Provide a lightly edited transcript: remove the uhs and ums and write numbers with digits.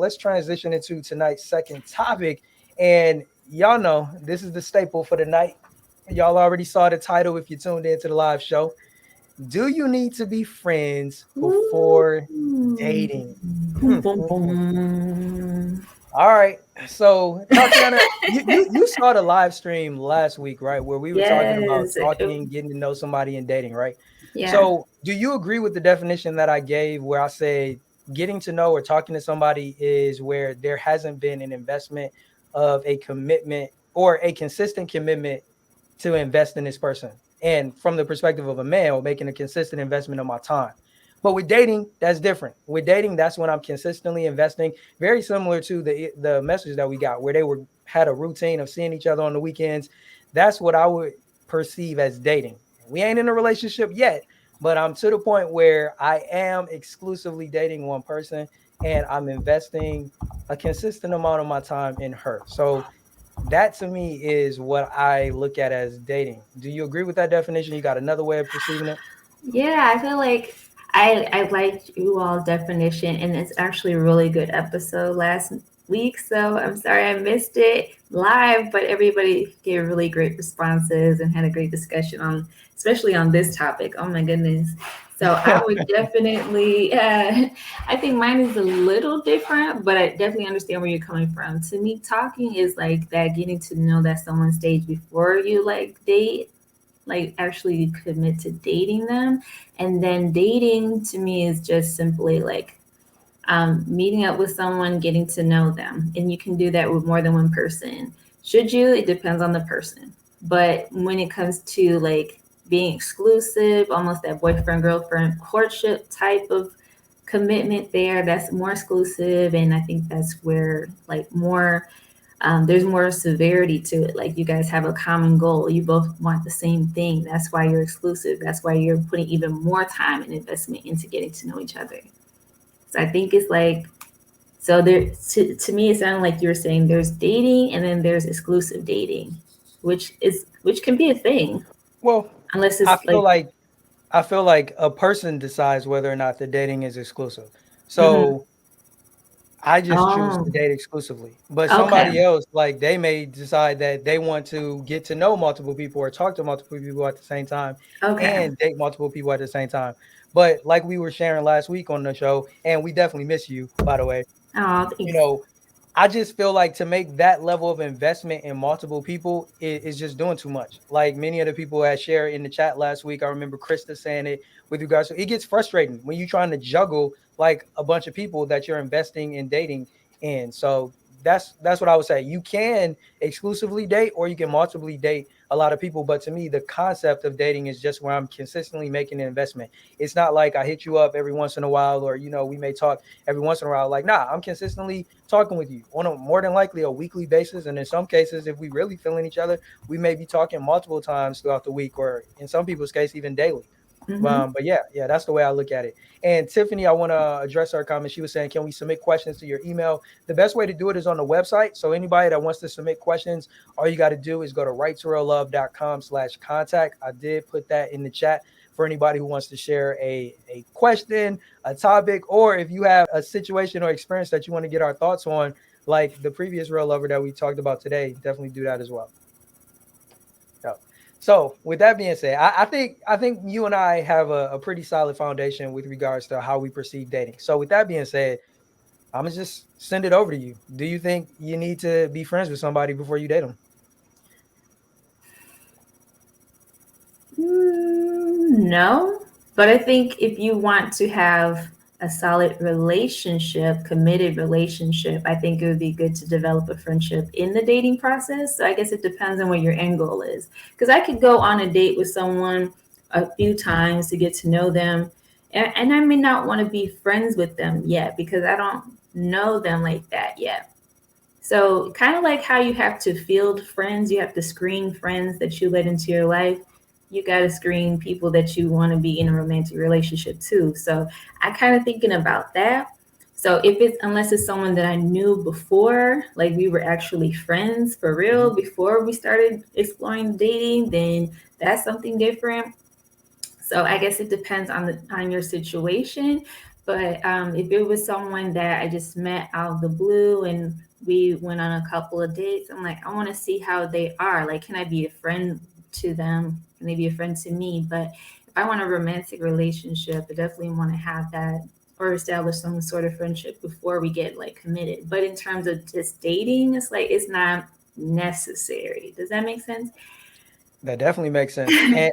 let's transition into tonight's second topic. And y'all know this is the staple for the night. Y'all already saw the title if you tuned into the live show. Do you need to be friends Woo. before dating? Boom, boom, boom. All right. So, Tatiana, you saw the live stream last week, right? Where we were talking about Yes. talking, getting to know somebody and dating, right? Yeah. So, do you agree with the definition that I gave where I say getting to know or talking to somebody is where there hasn't been an investment of a commitment or a consistent commitment to invest in this person? And from the perspective of a male, making a consistent investment of my time. But with dating, that's different. With dating, that's when I'm consistently investing. Very similar to the message that we got, where they were had a routine of seeing each other on the weekends. That's what I would perceive as dating. We ain't in a relationship yet, but I'm to the point where I am exclusively dating one person, and I'm investing a consistent amount of my time in her. So that to me is what I look at as dating. Do you agree with that definition? You got another way of perceiving it? Yeah, I feel like I liked you all definition, and it's actually a really good episode last week. So I'm sorry I missed it live, but everybody gave really great responses and had a great discussion on, especially on this topic. Oh my goodness! So I would definitely, I think mine is a little different, but I definitely understand where you're coming from. To me, talking is like that getting to know that someone stage before you like date, like actually commit to dating them. And then dating to me is just simply like meeting up with someone, getting to know them. And you can do that with more than one person. Should you? It depends on the person. But when it comes to like being exclusive, almost that boyfriend, girlfriend, courtship type of commitment there, that's more exclusive. And I think that's where like more there's more severity to it. Like you guys have a common goal. You both want the same thing. That's why you're exclusive. That's why you're putting even more time and investment into getting to know each other. So I think it's like, so there, to me, it sounded like you were saying there's dating and then there's exclusive dating, which can be a thing Well, unless I it's feel like, like I feel like a person decides whether or not the dating is exclusive. mhm. So I just choose Oh, to date exclusively. But okay, somebody else, like they may decide that they want to get to know multiple people or talk to multiple people at the same time okay. and date multiple people at the same time. But like we were sharing last week on the show, and we definitely miss you, by the way, Oh, you thanks. know, I just feel like to make that level of investment in multiple people is just doing too much. Like many of the people that shared in the chat last week, I remember Krista saying it with regards to it gets frustrating when you're trying to juggle like a bunch of people that you're investing in dating in. So that's what I would say. You can exclusively date or you can multiply date a lot of people. But to me, the concept of dating is just where I'm consistently making an investment. It's not like I hit you up every once in a while or we may talk every once in a while. Like, nah, I'm consistently talking with you on a more than likely a weekly basis. And in some cases, if we really feeling each other, we may be talking multiple times throughout the week, or in some people's case, even daily. Mm-hmm. But yeah, that's the way I look at it. And Tiffany, I want to address her comment. She was saying, can we submit questions to your email? The best way to do it is on the website. So anybody that wants to submit questions, all you got to do is go to righttoreallove.com/contact. I did put that in the chat for anybody who wants to share a question, a topic, or if you have a situation or experience that you want to get our thoughts on, like the previous real lover that we talked about today, definitely do that as well. Yeah. So with that being said, I think you and I have a pretty solid foundation with regards to how we perceive dating. So with that being said, I'm gonna just send it over to you. Do you think you need to be friends with somebody before you date them? No, but I think if you want to have a solid relationship, committed relationship, I think it would be good to develop a friendship in the dating process. So I guess it depends on what your end goal is. Because I could go on a date with someone a few times to get to know them, and I may not want to be friends with them yet because I don't know them like that yet. So, kind of like how you have to field friends, you have to screen friends that you let into your life. You got to screen people that you want to be in a romantic relationship too. So, I kind of thinking about that. So, if it's unless it's someone that I knew before, like we were actually friends for real Mhm. before we started exploring dating, then that's something different. So I guess it depends on your situation, But if it was someone that I just met out of the blue and we went on a couple of dates, I'm like, I want to see how they are. Like, can I be a friend to them? Can they be a friend to me? But if I want a romantic relationship, I definitely want to have that or establish some sort of friendship before we get like committed. But in terms of just dating, it's like it's not necessary. Does that make sense? That definitely makes sense. And